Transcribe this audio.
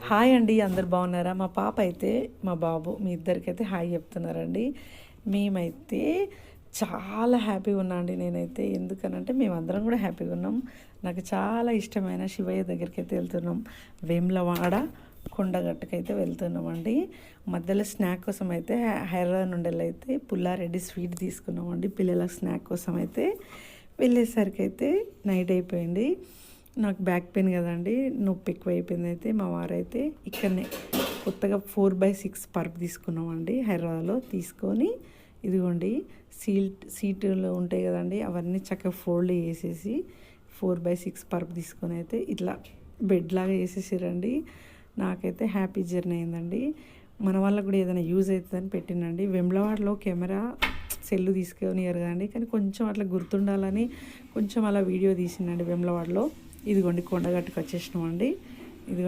Hi అండి, అందరు బాగున్నారా? మా పాప అయితే మా బాబు మీ ఇద్దరికైతే హాయ్ చెప్తున్నారండి. మేమైతే చాలా హ్యాపీగా ఉన్నా అండి. నేనైతే ఎందుకనంటే మేమందరం కూడా హ్యాపీగా ఉన్నాం. నాకు చాలా ఇష్టమైన శివయ్య దగ్గరికి అయితే వెళ్తున్నాం. వేములవాడ కొండగట్టుకైతే వెళ్తున్నామండి. మధ్యలో స్నాక్ కోసం అయితే హైదరాబాద్ నుండి అయితే పుల్లారెడ్డి స్వీట్ తీసుకున్నామండి. పిల్లల స్నాక్ కోసం అయితే వెళ్ళేసరికి అయితే నైట్ అయిపోయింది. నాకు బ్యాక్ పెయిన్ కదండి, నొప్పి ఎక్కువ అయిపోయింది. అయితే మా వారైతే ఇక్కడనే కొత్తగా 4x6 పరుపు తీసుకున్నామండి. హైదరాబాద్లో తీసుకొని ఇదిగోండి సీటులు ఉంటాయి కదండి, అవన్నీ చక్కగా ఫోల్డ్ చేసేసి 4x6 పరుపు తీసుకొని అయితే ఇట్లా బెడ్ లాగా వేసేసారండి. నాకైతే హ్యాపీ జర్నీ అయిందండి. మన వాళ్ళకు కూడా ఏదైనా యూజ్ అవుతుందని పెట్టినండి. వెమ్లవాడలో కెమెరా సెల్లు తీసుకొనియరు కదండి, కానీ కొంచెం అట్లా గుర్తుండాలని కొంచెం అలా వీడియో తీసిందండి వెమ్లవాడలో. ఇదిగోండి కొండగట్టుకు వచ్చేసినామండి.